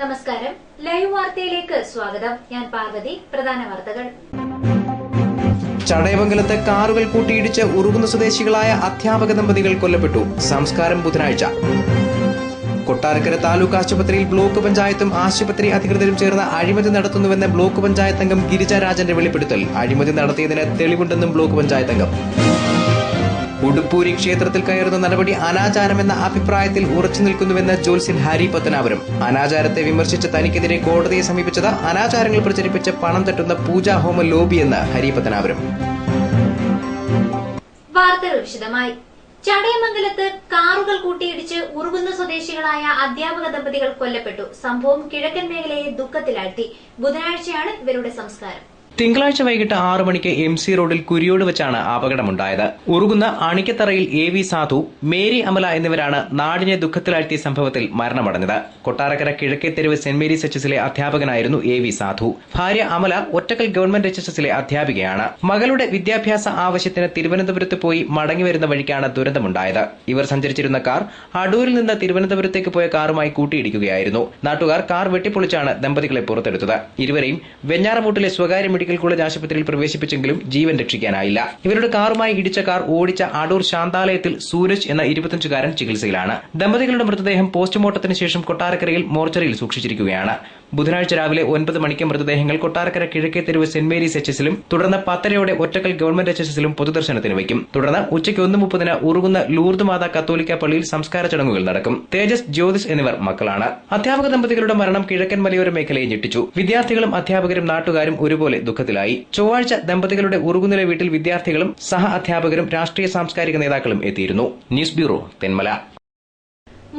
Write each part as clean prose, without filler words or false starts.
നമസ്കാരം. ലൈവ് വാർത്തയിലേക്ക് സ്വാഗതം. ഞാൻ പാർവതി. പ്രധാന വാർത്തകൾ. ചടയമംഗലത്ത് കാറുകൾ കൂട്ടിയിടിച്ച് ഉറുകുന്ന സ്വദേശികളായ അധ്യാപക ദമ്പതികൾ കൊല്ലപ്പെട്ടു. സംസ്കാരം ബുധനാഴ്ച. കൊട്ടാരക്കര താലൂക്ക് ആശുപത്രിയിൽ ബ്ലോക്ക് പഞ്ചായത്തും ആശുപത്രി അധികൃതരും ചേർന്ന് അഴിമതി നടത്തുന്നുവെന്ന് ബ്ലോക്ക് പഞ്ചായത്ത് അംഗം ഗിരിജ രാജന്റെ വെളിപ്പെടുത്തൽ. അഴിമതി നടത്തിയതിന് തെളിവുണ്ടെന്നും ബ്ലോക്ക് പഞ്ചായത്ത് അംഗം. ഉടുപ്പൂരി ക്ഷേത്രത്തിൽ കയറുന്ന നടപടി അനാചാരമെന്ന അഭിപ്രായത്തിൽ ഉറച്ചു നിൽക്കുന്നുവെന്ന് ജ്യോത്സ്യൻ ഹരി പത്തനാപുരം. അനാചാരത്തെ വിമർശിച്ച തനിക്കെതിരെ കോടതിയെ സമീപിച്ചത് അനാചാരങ്ങൾ പ്രചരിപ്പിച്ച് പണം തട്ടുന്ന പൂജാഹോമ ലോബിയെന്ന് ഹരി പത്തനാപുരം. വാർത്തകൾ വിശദമായി. ചടയമംഗലത്ത് കാറുകൾ കൂട്ടിയിടിച്ച് ഉറുകുന്ന സ്വദേശികളായ അധ്യാപക ദമ്പതികൾ കൊല്ലപ്പെട്ടു. സംഭവം കിഴക്കൻ മേഖലയെ ദുഃഖത്തിലാഴ്ത്തി. ബുധനാഴ്ചയാണ് ഇവരുടെ സംസ്കാരം. തിങ്കളാഴ്ച വൈകിട്ട് 6 മണിക്ക് MC റോഡിൽ കുരിയോട് വെച്ചാണ് അപകടമുണ്ടായത്. ഉറുകുന്ന അണിക്കത്തറയിൽ AV സാധു, മേരി അമല എന്നിവരാണ് നാടിനെ ദുഃഖത്തിലാഴ്ത്തിയ സംഭവത്തിൽ മരണമടഞ്ഞത്. കൊട്ടാരക്കര കിഴക്കേ തെരുവ് സെന്റ് മേരീസ് HSലെ അധ്യാപകനായിരുന്നു AV സാധു. ഭാര്യ അമല ഒറ്റക്കൽ ഗവൺമെന്റ് HSലെ അധ്യാപികയാണ്. മകളുടെ വിദ്യാഭ്യാസ ആവശ്യത്തിന് തിരുവനന്തപുരത്ത് പോയി മടങ്ങിവരുന്ന വഴിക്കാണ് ദുരന്തമുണ്ടായത്. ഇവർ സഞ്ചരിച്ചിരുന്ന കാർ അടൂരിൽ നിന്ന് തിരുവനന്തപുരത്തേക്ക് പോയ കാറുമായി കൂട്ടിയിടിക്കുകയായിരുന്നു. നാട്ടുകാർ കാർ വെട്ടിപ്പൊളിച്ചാണ് ദമ്പതികളെ പുറത്തെടുത്തത്. ഇരുവരെയും വെഞ്ഞാറമൂട്ടിലെ സ്വകാര്യ മെഡിക്കൽ കോളേജ് ആശുപത്രിയിൽ പ്രവേശിപ്പിച്ചെങ്കിലും ജീവൻ രക്ഷിക്കാനായില്ല. ഇവരുടെ കാറുമായി ഇടിച്ച കാർ ഓടിച്ച അടൂർ ശാന്താലയത്തിൽ സൂരജ് എന്ന 25-കാരൻ ചികിത്സയിലാണ്. ദമ്പതികളുടെ മൃതദേഹം പോസ്റ്റ്മോർട്ടത്തിന് ശേഷം കൊട്ടാരക്കരയിൽ മോർച്ചറിയിൽ സൂക്ഷിച്ചിരിക്കുകയാണ്. ബുധനാഴ്ച രാവിലെ 9 മണിക്ക് മൃതദേഹങ്ങൾ കൊട്ടാരക്കര കിഴക്കേ തെരുവ് സെന്റ് മേരീസ് HSലും തുടർന്ന് 10:30 ഒറ്റക്കൽ ഗവൺമെന്റ് HSലും പൊതുദർശനത്തിന് വയ്ക്കും. തുടർന്ന് ഉച്ചയ്ക്ക് 1:30 ഉറുകുന്ന ലൂർദ് മാതാ കത്തോലിക്ക പള്ളിയിൽ സംസ്കാര ചടങ്ങുകൾ നടക്കും. തേജസ്, ജ്യോതിസ് എന്നിവർ മക്കളാണ്. അധ്യാപക ദമ്പതികളുടെ മരണം കിഴക്കൻ മലയോര മേഖലയെ ഞെട്ടിച്ചു. വിദ്യാർത്ഥികളും അധ്യാപകരും നാട്ടുകാരും ഒരുപോലെ ദുഃഖത്തിലായി. ചൊവ്വാഴ്ച ദമ്പതികളുടെ ഉറുകുന്നിലെ വീട്ടിൽ വിദ്യാർത്ഥികളും സഹ അധ്യാപകരും രാഷ്ട്രീയ സാംസ്കാരിക നേതാക്കളും എത്തിയിരുന്നു. News bureau, Thenmala.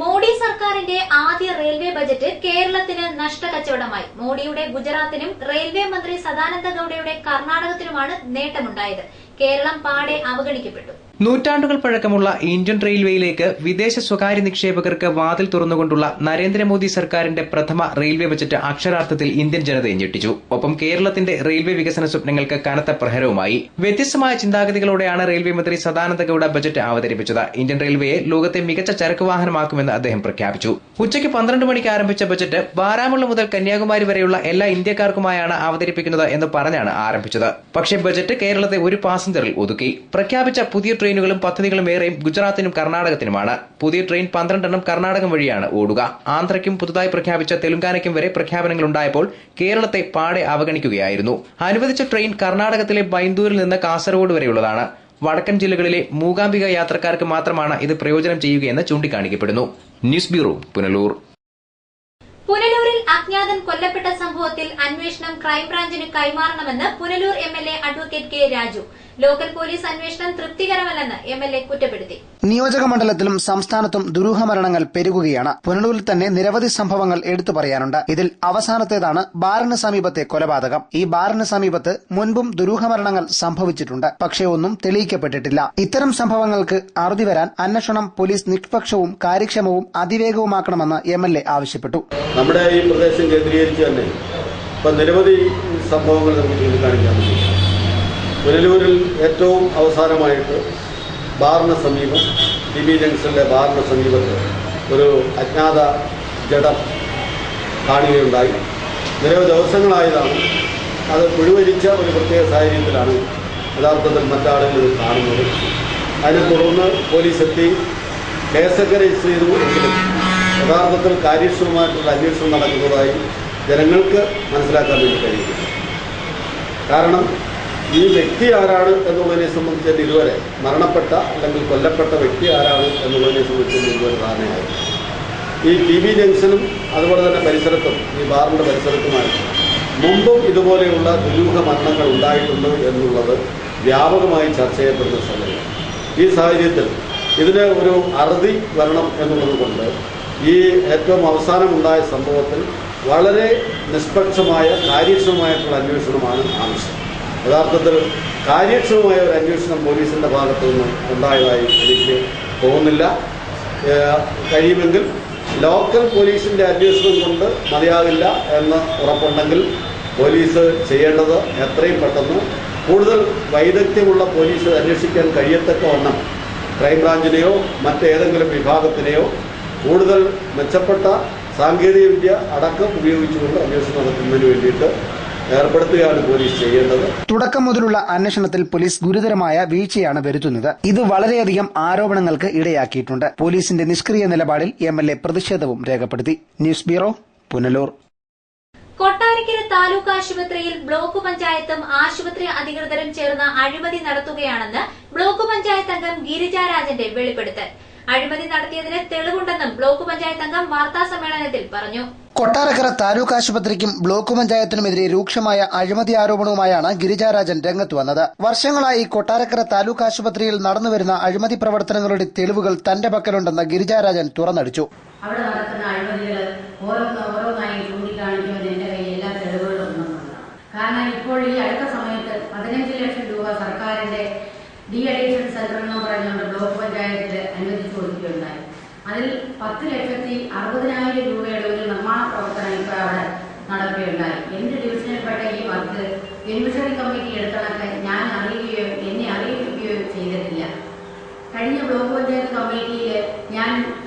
മോഡി സർക്കാരിന്റെ ആദ്യ റെയിൽവേ ബജറ്റ് കേരളത്തിന് നഷ്ടക്കച്ചവടമായി. മോഡിയുടെ ഗുജറാത്തിനും റെയിൽവേ മന്ത്രി സദാനന്ദ ഗൌഡയുടെ കർണാടകത്തിനുമാണ് നേട്ടമുണ്ടായത്. കേരളം പാടെ അവഗണിക്കപ്പെട്ടു. നൂറ്റാണ്ടുകൾ പഴക്കമുള്ള ഇന്ത്യൻ റെയിൽവേയിലേക്ക് വിദേശ സ്വകാര്യ നിക്ഷേപകർക്ക് വാതിൽ തുറന്നുകൊണ്ടുള്ള നരേന്ദ്രമോദി സർക്കാരിന്റെ പ്രഥമ റെയിൽവേ ബജറ്റ് അക്ഷരാർത്ഥത്തിൽ ഇന്ത്യൻ ജനതയെ ഞെട്ടിച്ചു. ഒപ്പം കേരളത്തിന്റെ റെയിൽവേ വികസന സ്വപ്നങ്ങൾക്ക് കനത്ത പ്രഹരവുമായി. വ്യത്യസ്തമായ ചിന്താഗതികളോടെയാണ് റെയിൽവേ മന്ത്രി സദാനന്ദ ഗൌഡ ബജറ്റ് അവതരിപ്പിച്ചത്. ഇന്ത്യൻ റെയിൽവേയെ ലോകത്തെ മികച്ച ചരക്ക് വാഹനമാക്കുമെന്ന് അദ്ദേഹം പ്രഖ്യാപിച്ചു. ഉച്ചയ്ക്ക് 12 മണിക്ക് ആരംഭിച്ച ബജറ്റ് ബാരാമുള്ള മുതൽ കന്യാകുമാരി വരെയുള്ള എല്ലാ ഇന്ത്യക്കാർക്കുമായാണ് അവതരിപ്പിക്കുന്നത് എന്ന് പറഞ്ഞാണ് ആരംഭിച്ചത്. പക്ഷേ ബജറ്റ് കേരളത്തെ ഒരു പാസഞ്ചറിൽ ഒതുക്കി. പ്രഖ്യാപിച്ച പുതിയ ട്രെയിനുകളും പദ്ധതികളും ഏറെയും ഗുജറാത്തിനും കർണാടകത്തിനുമാണ്. പുതിയ ട്രെയിൻ 12 എണ്ണം കർണാടകം വഴിയാണ് ഓടുക. ആന്ധ്രയ്ക്കും പുതുതായി പ്രഖ്യാപിച്ച തെലുങ്കാനയ്ക്കും വരെ പ്രഖ്യാപനങ്ങൾ ഉണ്ടായപ്പോൾ കേരളത്തെ പാടെ അവഗണിക്കുകയായിരുന്നു. അനുവദിച്ച ട്രെയിൻ കർണാടകത്തിലെ ബൈന്ദൂരിൽ നിന്ന് കാസർഗോഡ് വരെയുള്ളതാണ്. വടക്കൻ ജില്ലകളിലെ മൂകാംബിക യാത്രക്കാർക്ക് മാത്രമാണ് ഇത് പ്രയോജനം ചെയ്യുകയെന്ന് ചൂണ്ടിക്കാണിക്കപ്പെടുന്നു. News bureau, Punalur. പുനലൂരിൽ അജ്ഞാതൻ കൊല്ലപ്പെട്ട സംഭവത്തിൽ അന്വേഷണം ക്രൈംബ്രാഞ്ചിന് കൈമാറണമെന്ന് Punalur MLA advocate K. Raju. Local police അന്വേഷണം തൃപ്തികരമല്ലെന്ന് MLA കുറ്റപ്പെടുത്തി. നിയോജക മണ്ഡലത്തിലും സംസ്ഥാനത്തും ദുരൂഹമരണങ്ങൾ പെരുകുകയാണ്. പുനലൂരിൽ തന്നെ നിരവധി സംഭവങ്ങൾ എടുത്തു പറയാനുണ്ട്. ഇതിൽ അവസാനത്തേതാണ് ബാറിന് സമീപത്തെ കൊലപാതകം. ഈ ബാറിന് സമീപത്ത് മുൻപും ദുരൂഹമരണങ്ങൾ സംഭവിച്ചിട്ടുണ്ട്. പക്ഷേ ഒന്നും തെളിയിക്കപ്പെട്ടിട്ടില്ല. ഇത്തരം സംഭവങ്ങൾക്ക് അറുതി വരാൻ അന്വേഷണം പോലീസ് നിഷ്പക്ഷവും കാര്യക്ഷമവും അതിവേഗവുമാക്കണമെന്ന് MLA ആവശ്യപ്പെട്ടു. നമ്മുടെ ഈ പ്രദേശം കേന്ദ്രീകരിച്ച് തന്നെ ഇപ്പം നിരവധി സംഭവങ്ങൾ നമുക്ക് ചൂണ്ടിക്കാണിക്കാൻ പറ്റും. പുനലൂരിൽ ഏറ്റവും അവസാനമായിട്ട് ബാറിന് സമീപം TB ജംഗ്ഷനിലെ ബാറിന് സമീപത്ത് ഒരു അജ്ഞാത ജഡം കാണുകയുണ്ടായി. നിരവധി ദിവസങ്ങളായതാണ്. അത് പുഴുവരിച്ച ഒരു പ്രത്യേക സാഹചര്യത്തിലാണ് യഥാർത്ഥത്തിൽ മറ്റാളുകൾ ഇത് കാണുന്നത്. അതിനെ തുടർന്ന് പോലീസ് എത്തി കേസൊക്കെ രജിസ്റ്റർ ചെയ്തു. എങ്കിലും യഥാർത്ഥത്തിൽ കാര്യക്ഷമമായിട്ടുള്ള അന്വേഷണം നടക്കുന്നതായി ജനങ്ങൾക്ക് മനസ്സിലാക്കാൻ വേണ്ടി കഴിയുന്നു. കാരണം ഈ വ്യക്തി ആരാണ് എന്നുള്ളതിനെ സംബന്ധിച്ച് ഇതുവരെ മരണപ്പെട്ട അല്ലെങ്കിൽ കൊല്ലപ്പെട്ട വ്യക്തി ആരാണ് എന്നുള്ളതിനെ സംബന്ധിച്ച് ഇതുവരെ ധാരണയായി. ഈ TB ജംഗ്ഷനും അതുപോലെ തന്നെ പരിസരത്തും ഈ ബാറിൻ്റെ പരിസരത്തുമായി മുമ്പും ഇതുപോലെയുള്ള ദുരൂഹ മരണങ്ങൾ ഉണ്ടായിട്ടുണ്ട് എന്നുള്ളത് വ്യാപകമായി ചർച്ച ചെയ്യപ്പെടുന്ന സമയം. ഈ സാഹചര്യത്തിൽ ഇതിന് ഒരു അറുതി വരണം എന്നുള്ളത് കൊണ്ട് ഈ ഏറ്റവും അവസാനമുണ്ടായ സംഭവത്തിൽ വളരെ നിഷ്പക്ഷമായ കാര്യക്ഷമമായിട്ടുള്ള അന്വേഷണമാണ് ആവശ്യം. യഥാർത്ഥത്തിൽ കാര്യക്ഷമമായ ഒരു അന്വേഷണം പോലീസിൻ്റെ ഭാഗത്തു നിന്ന് ഉണ്ടായതായി എനിക്ക് തോന്നുന്നില്ല. കഴിയുമെങ്കിൽ ലോക്കൽ പോലീസിൻ്റെ അന്വേഷണം കൊണ്ട് മതിയാകില്ല എന്ന് ഉറപ്പുണ്ടെങ്കിൽ പോലീസ് ചെയ്യേണ്ടത് എത്രയും പെട്ടെന്ന് കൂടുതൽ വൈദഗ്ധ്യമുള്ള പോലീസ് അന്വേഷിക്കാൻ കഴിയത്തക്കവണ്ണം ക്രൈംബ്രാഞ്ചിനെയോ മറ്റേതെങ്കിലും വിഭാഗത്തിനെയോ കൂടുതൽ മെച്ചപ്പെട്ട സാങ്കേതികവിദ്യ അടക്കം ഉപയോഗിച്ചുകൊണ്ട് അന്വേഷണം നടത്തുന്നതിന് വേണ്ടിയിട്ട് ഏർപ്പെടുത്തുകയാണ് പോലീസ് ചെയ്യേണ്ടത്. തുടക്കം മുതലുള്ള അന്വേഷണത്തിൽ പോലീസ് ഗുരുതരമായ വീഴ്ചയാണ് വരുത്തുന്നത്. ഇത് വളരെയധികം ആരോപണങ്ങൾക്ക് ഇടയാക്കിയിട്ടുണ്ട്. പോലീസിന്റെ നിഷ്ക്രിയ നിലപാടിൽ MLA പ്രതിഷേധവും രേഖപ്പെടുത്തി. News bureau, Punalur. കൊട്ടാരക്കര താലൂക്ക് ആശുപത്രിയിൽ ബ്ലോക്ക് പഞ്ചായത്തും ആശുപത്രി അധികൃതരും ചേർന്ന് അഴിമതി നടത്തുകയാണെന്ന് ബ്ലോക്ക് പഞ്ചായത്ത് അംഗം ഗിരിജാരാജന്റെ വെളിപ്പെടുത്തൽ. അഴിമതി നടത്തിയതിന് തെളിവുണ്ടെന്നും ബ്ലോക്ക് പഞ്ചായത്ത് അംഗം വാർത്താസമ്മേളനത്തിൽ പറഞ്ഞു. കൊട്ടാരക്കര താലൂക്ക് ആശുപത്രിക്കും ബ്ലോക്ക് പഞ്ചായത്തിനുമെതിരെ രൂക്ഷമായ അഴിമതി ആരോപണവുമായാണ് ഗിരിജാരാജൻ രംഗത്ത് വന്നത്. വർഷങ്ങളായി കൊട്ടാരക്കര താലൂക്ക് ആശുപത്രിയിൽ നടന്നുവരുന്ന അഴിമതി പ്രവർത്തനങ്ങളുടെ തെളിവുകൾ തന്റെ പക്കലുണ്ടെന്ന് ഗിരിജാരാജൻ തുറന്നടിച്ചു. അവിടെ നടക്കുന്ന അഴിമതികൾ ഓരോന്നായി ചൂണ്ടിക്കാണിക്കുമെന്ന് എന്റെ കയ്യിൽ എല്ലാ തെളിവുകളും ഒന്നുമുണ്ട്. കാരണം ഇപ്പോൾ ഈ അടുത്ത സമയത്ത് 15 ലക്ഷം രൂപ സർക്കാരിന്റെ ഡി അഡിക്ഷൻ സെന്റർ എന്ന് പറഞ്ഞുകൊണ്ട് ബ്ലോക്ക് പഞ്ചായത്തിൽ അനുവദിച്ചു കൊടുക്കുകയുണ്ടായി. അതിൽ 10,60,000 രൂപയുടെ ഒരു നിർമ്മാണ പ്രവർത്തനം ഇപ്പോൾ അവിടെ നടക്കുകയുണ്ടായി. എന്റെ ഡിവിഷനിൽപ്പെട്ട ഈ വർക്ക് ബെനിഫിഷ്യറി കമ്മിറ്റി എടുത്തണക്ക് ഞാൻ എന്നെ അറിയിക്കുകയോ ചെയ്തിട്ടില്ല. കഴിഞ്ഞ ബ്ലോക്ക് പഞ്ചായത്ത് കമ്മിറ്റിയിൽ ഞാൻ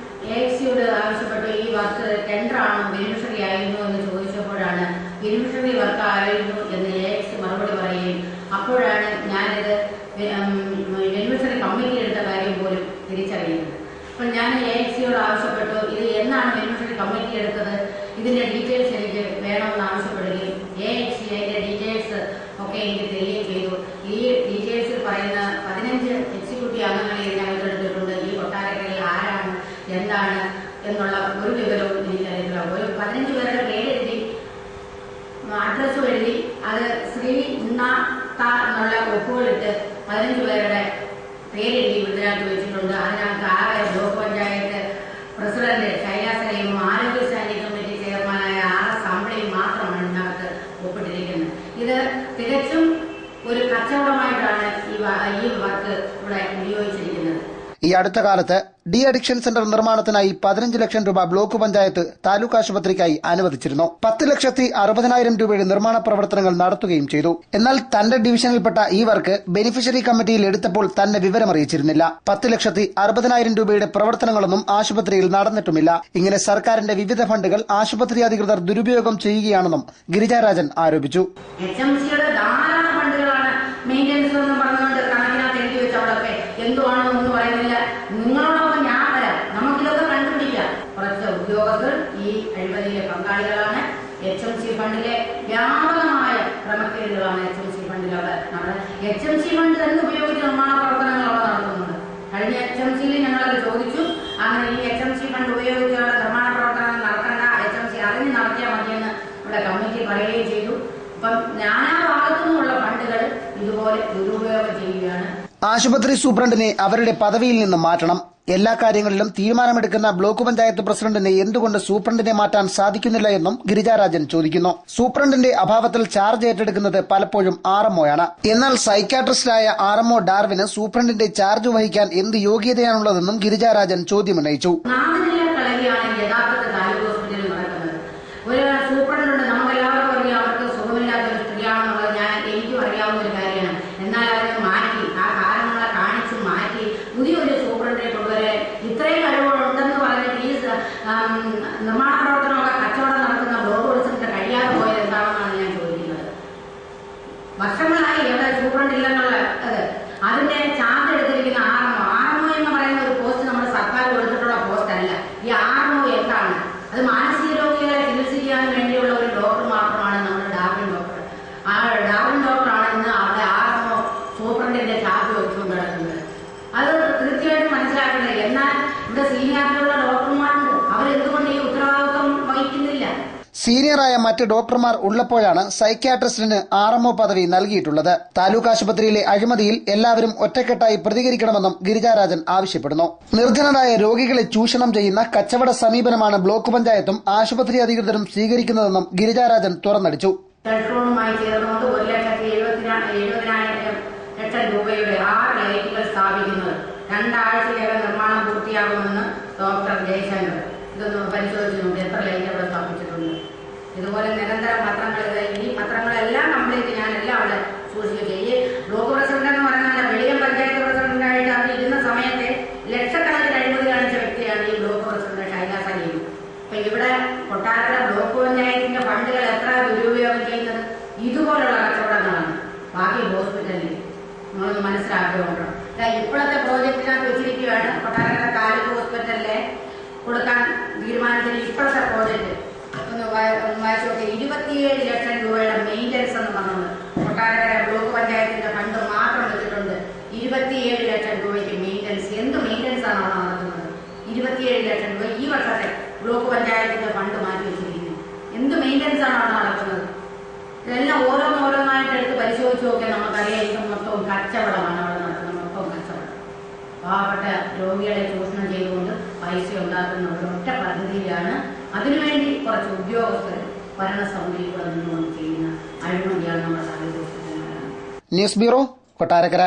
AXCയോട് ആവശ്യപ്പെട്ടു, ഈ വർക്ക് ടെൻഡറാണോ ബെനിഫിഷ്യറി ആയിരുന്നു എന്ന് ചോദിച്ചപ്പോഴാണ് ബെനിഫിഷ്യറി വർക്ക് ആയിരുന്നു എന്ന് AXC മറുപടി പറയുകയും അപ്പോഴാണ് ഞാനിത് ബെനിഫിഷ്യറി കമ്മിറ്റി എടുത്ത കാര്യം പോലും തിരിച്ചറിയുന്നത്. അപ്പോൾ ഞാൻ AXCയോട് ആവശ്യപ്പെട്ടു, ഇത് എന്നാണ് ബെനിഫിഷ്യറി കമ്മിറ്റി എടുത്തത്, ഇതിന്റെ ഡീറ്റെയിൽസ് എനിക്ക് വേണമെന്ന് ആവശ്യപ്പെടുകയും AXC അതിന്റെ ഡീറ്റെയിൽസ് ഒക്കെ എനിക്ക് തരികയും ചെയ്തു. ഈ ഡീറ്റെയിൽസിൽ പറയുന്ന 15 എക്സിക്യൂട്ടീവ് അംഗങ്ങളെ ഇതിനകത്ത് എടുത്തിട്ടുണ്ട്. ഈ കൊട്ടാരക്കരയിൽ ആരാണ് എന്താണ് എന്നുള്ള ഒരു വിവരവും എനിക്കറിയില്ല. ഒരു 15 പേരുടെ പേരെഴുതി അഡ്രസ്സും എഴുതി അത് ശ്രീ എന്നുള്ള ഒപ്പുകളിട്ട് 15 പേരുടെ പേരെഴുതി ഇതിനകത്ത് വെച്ചിട്ടുണ്ട്. അതിനകത്ത് ആകെ ബ്ലോക്ക് പഞ്ചായത്ത് പ്രസിഡന്റ് ശൈലാസനയും ആരോഗ്യ സ്റ്റാൻഡിംഗ് കമ്മിറ്റി ചെയർമാനായ RS അമ്പിളിയും മാത്രമാണ് ഇതിനകത്ത് ഒപ്പിട്ടിരിക്കുന്നത്. ഇത് തികച്ചും ഒരു കച്ചവടമായിട്ടാണ് ഈ വർക്ക് ഇവിടെ ഉപയോഗിച്ചിരിക്കുന്നത്. ഈ അടുത്ത കാലത്ത് ഡി അഡിക്ഷൻ സെന്റർ നിർമ്മാണത്തിനായി 15 ലക്ഷം രൂപ ബ്ലോക്ക് പഞ്ചായത്ത് താലൂക്ക് ആശുപത്രിക്കായി അനുവദിച്ചിരുന്നു. 10,60,60,000 രൂപയുടെ നിർമ്മാണ പ്രവർത്തനങ്ങൾ നടത്തുകയും ചെയ്തു. എന്നാൽ തന്റെ ഡിവിഷനിൽപ്പെട്ട ഈ വർക്ക് ബെനിഫിഷ്യറി കമ്മിറ്റിയിൽ എടുത്തപ്പോൾ തന്നെ വിവരമറിയിച്ചിരുന്നില്ല. 10,60,60,000 രൂപയുടെ പ്രവർത്തനങ്ങളൊന്നും ആശുപത്രിയിൽ നടന്നിട്ടുമില്ല. ഇങ്ങനെ സർക്കാരിന്റെ വിവിധ ഫണ്ടുകൾ ആശുപത്രി അധികൃതർ ദുരുപയോഗം ചെയ്യുകയാണെന്നും ഗിരിജാരാജൻ ആരോപിച്ചു. മെയിൻ്റെനൻസ് എന്ന് പറഞ്ഞുകൊണ്ട് കണക്കിനകത്ത് എഴുതി വെച്ചവളൊക്കെ എന്തുവാണോ എന്ന് പറയുന്നില്ല. നിങ്ങളോടൊപ്പം ഞാൻ വരാം, നമുക്കിതൊക്കെ കണ്ടുപിടിക്കാം. കുറച്ച് ഉദ്യോഗസ്ഥർ ഈ അഴിമതിയിലെ പങ്കാളികളാണ്. HMC ഫണ്ടിലെ വ്യാപകമായ ക്രമക്കേടുകളാണ് HMC ഫണ്ടിലവിടെ നടന്നത്. HMC ഫണ്ട് തന്നെ ഉപയോഗിച്ച് നിർമ്മാണ പ്രവർത്തനങ്ങൾ അവിടെ നടത്തുന്നുണ്ട്. കഴിഞ്ഞ HMCയിൽ ഞങ്ങളത് ചോദിച്ചു. അങ്ങനെ ഈ HMC ഫണ്ട് ഉപയോഗിച്ച് അവിടെ നിർമ്മാണ പ്രവർത്തനങ്ങൾ നടത്തേണ്ട, HMC അറിഞ്ഞ് നടത്തിയാൽ മതിയെന്ന് ഇവിടെ കമ്മിറ്റി പറയുകയും ചെയ്തു. അപ്പം നാനാ ഭാഗത്തുനിന്നുള്ള ഫണ്ടുകൾ ഇതുപോലെ ദുരുപയോഗം ചെയ്യുകയാണ്. ആശുപത്രി സൂപ്രണ്ടിനെ അവരുടെ പദവിയിൽ നിന്ന് മാറ്റണം. എല്ലാ കാര്യങ്ങളിലും തീരുമാനമെടുക്കുന്ന ബ്ലോക്ക് പഞ്ചായത്ത് പ്രസിഡന്റിനെ എന്തുകൊണ്ട് സൂപ്രണ്ടിനെ മാറ്റാൻ സാധിക്കുന്നില്ല എന്നും ഗിരിജാരാജൻ ചോദിക്കുന്നു. സൂപ്രണ്ടിന്റെ അഭാവത്തിൽ ചാർജ് ഏറ്റെടുക്കുന്നത് പലപ്പോഴും RMOയാണ്. എന്നാൽ സൈക്യാട്രിസ്റ്റായ RMO ഡാർവിന് സൂപ്രണ്ടിന്റെ ചാർജ് വഹിക്കാൻ എന്ത് യോഗ്യതയാണുള്ളതെന്നും ഗിരിജാരാജൻ ചോദ്യമുന്നയിച്ചു. ഒരു സൂപ്രണ്ടുണ്ട്, നമുക്കെല്ലാവർക്കും അറിയാം, അവർക്ക് സുഖമില്ലാത്തൊരു സ്ത്രീയാണെന്നുള്ളത് എനിക്കും അറിയാവുന്ന ഒരു കാര്യമാണ്. എന്നാൽ അതിനെ മാറ്റി, ആ കാരണങ്ങളെ കാണിച്ചു മാറ്റി പുതിയൊരു സൂപ്രണ്ടിനെ കൊണ്ടുവരാൻ ഇത്രയും കഴിവുകളുണ്ടെന്ന് പറഞ്ഞിട്ട് ഈ നിർമ്മാണ പ്രവർത്തനമൊക്കെ കച്ചവടം നടത്തുന്ന ബ്ലോക്ക് പ്രസിഡന്റ് കഴിയാതെ പോയത് എന്താണെന്നാണ് ഞാൻ ചോദിക്കുന്നത്. വർഷങ്ങളായി എവിടെ സൂപ്രണ്ട് ഇല്ലെന്നുള്ള അതിന്റെ ചാർജ് എടുത്തിരിക്കുന്ന RMO എന്ന് പറയുന്ന ഒരു പോസ്റ്റ് നമ്മുടെ സർക്കാർ കൊടുത്തിട്ടുള്ള പോസ്റ്റ് അല്ല. ഈ RMO എന്താണ്? അത് മാനസിക രോഗികളെ ചികിത്സിക്കാൻ വേണ്ടിയുള്ള ഒരു ഡോക്ടർ മാത്രമാണ് നമ്മുടെ ഡാർവിൻ ഡോക്ടർ. ആ ഡാർവിൻ ഡോക്ടറാണ് ഇന്ന് അവിടെ RMO സൂപ്രണ്ടിന്റെ ചാർജ് വെച്ചുകൊണ്ട് കിടക്കുന്നത്. അത് തീർച്ചയായിട്ടും മനസ്സിലാക്കേണ്ടത്. എന്നാൽ ഇവിടെ സീനിയായിട്ടുള്ള ഡോക്ടർമാരുണ്ട്, അവരെന്തുകൊണ്ട് ഈ ഉത്തരവാദിത്വം വഹിക്കുന്നില്ല? സീനിയറായ മറ്റ് ഡോക്ടർമാർ ഉള്ളപ്പോഴാണ് സൈക്യാട്രിസ്റ്റിന് RMO പദവി നൽകിയിട്ടുള്ളത്. താലൂക്ക് ആശുപത്രിയിലെ അഴിമതിയിൽ എല്ലാവരും ഒറ്റക്കെട്ടായി പ്രതികരിക്കണമെന്നും ഗിരിജാരാജൻ ആവശ്യപ്പെടുന്നു. നിർധനരായ രോഗികളെ ചൂഷണം ചെയ്യുന്ന കച്ചവട സമീപനമാണ് ബ്ലോക്ക് പഞ്ചായത്തും ആശുപത്രി അധികൃതരും സ്വീകരിക്കുന്നതെന്നും ഗിരിജാരാജൻ തുറന്നടിച്ചു. പെട്രോളുമായി ചേർന്നുകൊണ്ട് 1,70,000 രൂപയുടെ 6 ലൈറ്റുകൾ സ്ഥാപിക്കുന്നത് 2 ആഴ്ചയ്ക്കകം നിർമ്മാണം പൂർത്തിയാകുമെന്ന് ഡോക്ടർ ജയശങ്കർ ഇതൊന്ന് പരിശോധിച്ച് നോക്കി എത്ര ലൈറ്റ് അവിടെ സ്ഥാപിച്ചിട്ടുണ്ട്. ഇതുപോലെ നിരന്തരം ഈ പത്രങ്ങളെല്ലാം കംപ്ലീറ്റ് ഞാനെല്ലാം അവിടെ സൂക്ഷിച്ചു. ഈ ബ്ലോക്ക് പ്രസിഡന്റ് എന്ന് പറഞ്ഞാൽ വെളിയം പഞ്ചായത്ത് പ്രസിഡന്റായിട്ട് അവർ ഇരുന്ന സമയത്ത് ലക്ഷക്കണക്കിന് അഴിമതി കാണിച്ച വ്യക്തിയാണ് ഈ ബ്ലോക്ക് പ്രസിഡന്റ് ശൈലാസനയും. അപ്പൊ ഇവിടെ മനസ്സിലാക്കുന്നുണ്ട്. ഇപ്പോഴത്തെ പ്രോജക്റ്റിനകത്ത് വെച്ചിരിക്കുകയാണ് കൊട്ടാരക്കര താലൂക്ക് ഹോസ്പിറ്റലിലെ കൊടുക്കാൻ തീരുമാനത്തിന്. ഇപ്പോഴത്തെ പ്രോജക്റ്റ് ഒന്ന് വായിച്ചു നോക്കി, 27 ലക്ഷം രൂപയുടെ മെയിൻ്റനൻസ് എന്ന് പറഞ്ഞത് കൊട്ടാരക്കര ബ്ലോക്ക് പഞ്ചായത്തിന്റെ ഫണ്ട് മാത്രം വെച്ചിട്ടുണ്ട്. 27 ലക്ഷം രൂപയ്ക്ക് മെയിൻ്റനൻസ്. എന്ത് മെയിൻ്റനൻസ് ആണ് അവിടെ നടത്തുന്നത്? 27 ലക്ഷം രൂപ ഈ വർഷത്തെ ബ്ലോക്ക് പഞ്ചായത്തിന്റെ ഫണ്ട് മാറ്റി വെച്ചിരിക്കുന്നത്. എന്ത് മെയിൻ്റനൻസ് ആണ് അവിടെ നടക്കുന്നത്? ഇതെല്ലാം ഓരോന്നായിട്ട് എടുത്ത് പരിശോധിച്ച് നോക്കിയാൽ നമുക്കറിയാം ഇത് മൊത്തവും കച്ചവടമാണ് അവിടെ നടക്കുന്നത്. മൊത്തവും കച്ചവടം. പാവപ്പെട്ട രോഗികളെ ചൂഷണം ചെയ്തുകൊണ്ട് പൈസ ഉണ്ടാക്കുന്ന ഒരൊറ്റ പദ്ധതിയിലാണ്. അതിനുവേണ്ടി കുറച്ച് ഉദ്യോഗസ്ഥർ ഭരണസമിതിയിൽ കൂടെ നിന്നുകൊണ്ട് ചെയ്യുന്ന അഴിമതിയാണ് നമ്മുടെ സാഹചര്യം. News bureau, Kottarakkara.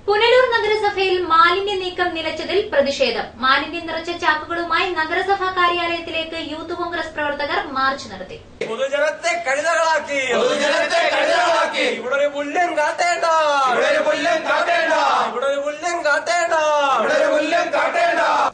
പുനലൂർ നഗരസഭയിൽ മാലിന്യ നീക്കം നിലച്ചതിൽ പ്രതിഷേധം. മാലിന്യം നിറച്ച ചാക്കുകളുമായി നഗരസഭാ കാര്യാലയത്തിലേക്ക് യൂത്ത് കോൺഗ്രസ് പ്രവർത്തകർ മാർച്ച് നടത്തി. പൊതുജനത്തെ കഴുതകളാക്കി ഇവിടെ ഒരു പുല്ലും കാട്ടേണ്ട,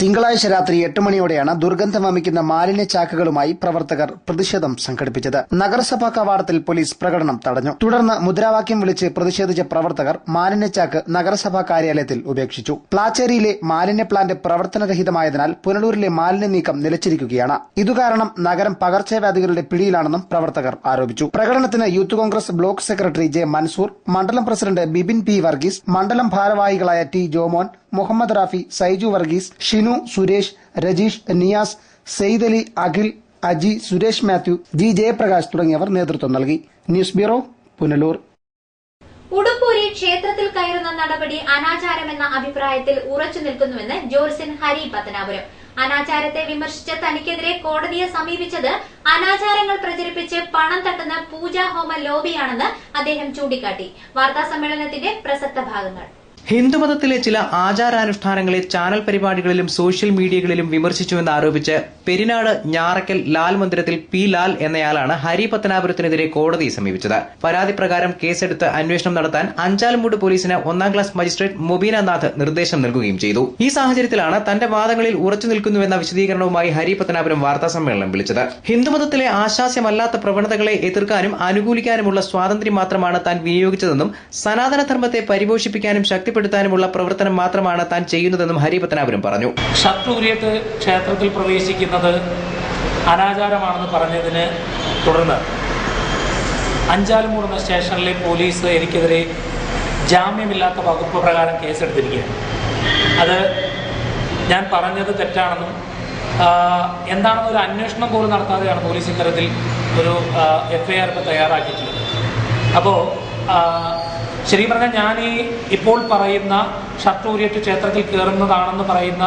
തിങ്കളാഴ്ച രാത്രി 8 മണിയോടെയാണ് ദുർഗന്ധം വമിക്കുന്ന മാലിന്യ ചാക്കുകളുമായി പ്രവർത്തകർ പ്രതിഷേധം സംഘടിപ്പിച്ചത്. നഗരസഭാ കവാടത്തിൽ പോലീസ് പ്രകടനം തടഞ്ഞു. തുടർന്ന് മുദ്രാവാക്യം വിളിച്ച് പ്രതിഷേധിച്ച പ്രവർത്തകർ മാലിന്യച്ചാക്ക് നഗരസഭാ കാര്യാലയത്തിൽ ഉപേക്ഷിച്ചു. പ്ലാച്ചേരിയിലെ മാലിന്യ പ്ലാന്റ് പ്രവർത്തനരഹിതമായതിനാൽ പുനലൂരിലെ മാലിന്യ നീക്കം നിലച്ചിരിക്കുകയാണ്. ഇതുകാരണം നഗരം പകർച്ചവ്യാധികളുടെ പിടിയിലാണെന്നും പ്രവർത്തകർ ആരോപിച്ചു. പ്രകടനത്തിന് youth Congress block secretary J Mansoor, മണ്ഡലം പ്രസിഡന്റ് ബിബിൻ പി വർഗീസ്, മണ്ഡലം ഭാരവാഹികളായ ടി ജോമോൻ, മുഹമ്മദ് റാഫി, സൈജു വർഗീസ്, ഷിനു, സുരേഷ്, രജീഷ്, നിയാസ്, സെയ്ദ് അലി, അഖിൽ, അജി, സുരേഷ് മാത്യു, ജി ജയപ്രകാശ് തുടങ്ങിയവർ നേതൃത്വം നൽകി. News bureau, Punalur. ഉടുപ്പൂരി ക്ഷേത്രത്തിൽ കയറുന്ന നടപടി അനാചാരമെന്ന അഭിപ്രായത്തിൽ ഉറച്ചു നിൽക്കുന്നുവെന്ന് ജോത്സ്യൻ ഹരി പത്തനാപുരം. അനാചാരത്തെ വിമർശിച്ച തനിക്കെതിരെ കോടതിയെ സമീപിച്ചത് അനാചാരങ്ങൾ പ്രചരിപ്പിച്ച് പണം തട്ടുന്ന പൂജാഹോമ ലോബിയാണെന്ന് അദ്ദേഹം ചൂണ്ടിക്കാട്ടി. വാർത്താസമ്മേളനത്തിന്റെ പ്രസക്ത ഭാഗങ്ങൾ. ഹിന്ദുമതത്തിലെ ചില ആചാരാനുഷ്ഠാനങ്ങളെ ചാനൽ പരിപാടികളിലും സോഷ്യൽ മീഡിയകളിലും വിമർശിച്ചുവെന്ന് ആരോപിച്ച് പെരിനാട് ഞാറക്കൽ ലാൽ മന്ദിരത്തിൽ പി ലാൽ എന്നയാളാണ് ഹരി പത്തനാപുരത്തിനെതിരെ കോടതിയെ സമീപിച്ചത്. പരാതി പ്രകാരം കേസെടുത്ത് അന്വേഷണം നടത്താൻ അഞ്ചാലുംമൂട് പോലീസിന് 1ാം ക്ലാസ് മജിസ്ട്രേറ്റ് മുബീന നാഥ് നിർദ്ദേശം നൽകുകയും ചെയ്തു. ഈ സാഹചര്യത്തിലാണ് തന്റെ വാദങ്ങളിൽ ഉറച്ചു നിൽക്കുന്നുവെന്ന വിശദീകരണവുമായി ഹരി പത്തനാപുരം വാർത്താസമ്മേളനം വിളിച്ചത്. ഹിന്ദുമതത്തിലെ ആശാസ്യമല്ലാത്ത പ്രവണതകളെ എതിർക്കാനും അനുകൂലിക്കാനുമുള്ള സ്വാതന്ത്ര്യം മാത്രമാണ് താൻ വിനിയോഗിച്ചതെന്നും സനാതനധർമ്മത്തെ പരിപോഷിപ്പിക്കാനും ശക്തിപ്പെടുത്താനുമുള്ള പ്രവർത്തനം മാത്രമാണ് താൻ ചെയ്യുന്നതെന്നും ഹരി പത്തനാപുരം പറഞ്ഞു. ഷട്ടൂരിയത്ത് ക്ഷേത്രത്തിൽ പ്രവേശിക്കുന്നത് അനാചാരമാണെന്ന് പറഞ്ഞതിന് തുടർന്ന് അഞ്ചാലുമൂട് സ്റ്റേഷനിലെ പോലീസ് എനിക്കെതിരെ ജാമ്യമില്ലാത്ത വകുപ്പ് പ്രകാരം കേസെടുത്തിരിക്കുകയാണ്. അത് ഞാൻ പറഞ്ഞത് തെറ്റാണെന്നും എന്താണെന്ന് ഒരു അന്വേഷണം പോലും നടത്താതെയാണ് പോലീസ് ഇത്തരത്തിൽ ഒരു FIR തയ്യാറാക്കിയിട്ടുള്ളത്. അപ്പോൾ ശരി പറഞ്ഞാൽ ഞാൻ ഇപ്പോൾ പറയുന്ന ഷട്ടൂരിയറ്റ് ക്ഷേത്രത്തിൽ കയറുന്നതാണെന്ന് പറയുന്ന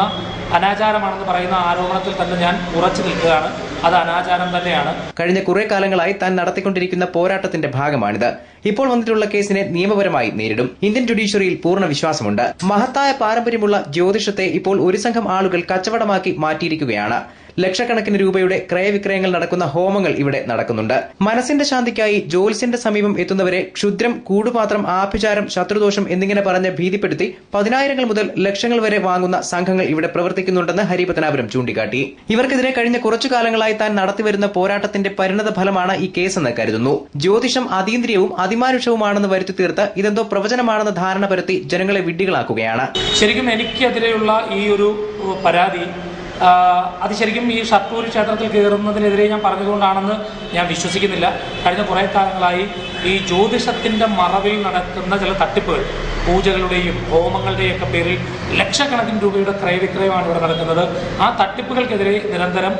അനാചാരമാണെന്ന് പറയുന്ന ആരോപണത്തിൽ തന്നെ ഞാൻ ഉറച്ചു നിൽക്കുകയാണ്. അത് അനാചാരം തന്നെയാണ്. കഴിഞ്ഞ കുറെ കാലങ്ങളായി താൻ നടത്തിക്കൊണ്ടിരിക്കുന്ന പോരാട്ടത്തിന്റെ ഭാഗമാണിത്. ഇപ്പോൾ വന്നിട്ടുള്ള കേസിനെ നിയമപരമായി നേരിടും. ഇന്ത്യൻ ജുഡീഷ്യറിയിൽ പൂർണ്ണ വിശ്വാസമുണ്ട്. മഹത്തായ പാരമ്പര്യമുള്ള ജ്യോതിഷത്തെ ഇപ്പോൾ ഒരു സംഘം ആളുകൾ കച്ചവടമാക്കി മാറ്റിയിരിക്കുകയാണ്. ലക്ഷക്കണക്കിന് രൂപയുടെ ക്രയവിക്രയങ്ങൾ നടക്കുന്ന ഹോമങ്ങൾ ഇവിടെ നടക്കുന്നുണ്ട്. മനസ്സിന്റെ ശാന്തിക്കായി ജ്യോത്സ്യന്റെ സമീപം എത്തുന്നവരെ ക്ഷുദ്രം, കൂടുപാത്രം, ആഭിചാരം, ശത്രുദോഷം എന്നിങ്ങനെ പറഞ്ഞ് ഭീതിപ്പെടുത്തി 10,000 മുതൽ ലക്ഷങ്ങൾ വരെ വാങ്ങുന്ന സംഘങ്ങൾ ഇവിടെ പ്രവർത്തിക്കുന്നുണ്ടെന്ന് ഹരി പത്തനാപുരം ചൂണ്ടിക്കാട്ടി. ഇവർക്കെതിരെ കഴിഞ്ഞ കുറച്ചു കാലങ്ങളായി താൻ നടത്തിവരുന്ന പോരാട്ടത്തിന്റെ പരിണത ഫലമാണ് ഈ കേസെന്ന് കരുതുന്നു. ജ്യോതിഷം അതീന്ദ്രിയവും അതിമാനുഷവുമാണെന്ന് വരുത്തി തീർത്ത് ഇതെന്തോ പ്രവചനമാണെന്ന് ധാരണ പരത്തി ജനങ്ങളെ വിഡ്ഢികളാക്കുകയാണ്. ശരിക്കും എനിക്കെതിരെയുള്ള ഈ ഒരു പരാതി അത് ശരിക്കും ഈ ഷട്ടൂരി ക്ഷേത്രത്തിൽ കയറുന്നതിനെതിരെ ഞാൻ പറഞ്ഞതുകൊണ്ടാണെന്ന് ഞാൻ വിശ്വസിക്കുന്നില്ല. കഴിഞ്ഞ കുറേ കാലങ്ങളായി ഈ ജ്യോതിഷത്തിന്റെ മറവിൽ നടക്കുന്ന ചില തട്ടിപ്പുകൾ, പൂജകളുടെയും ഹോമങ്ങളുടെയും ഒക്കെ പേരിൽ ലക്ഷക്കണക്കിന് രൂപയുടെ ക്രയവിക്രയമാണ് ഇവിടെ നടക്കുന്നത്. ആ തട്ടിപ്പുകൾക്കെതിരെ നിരന്തരം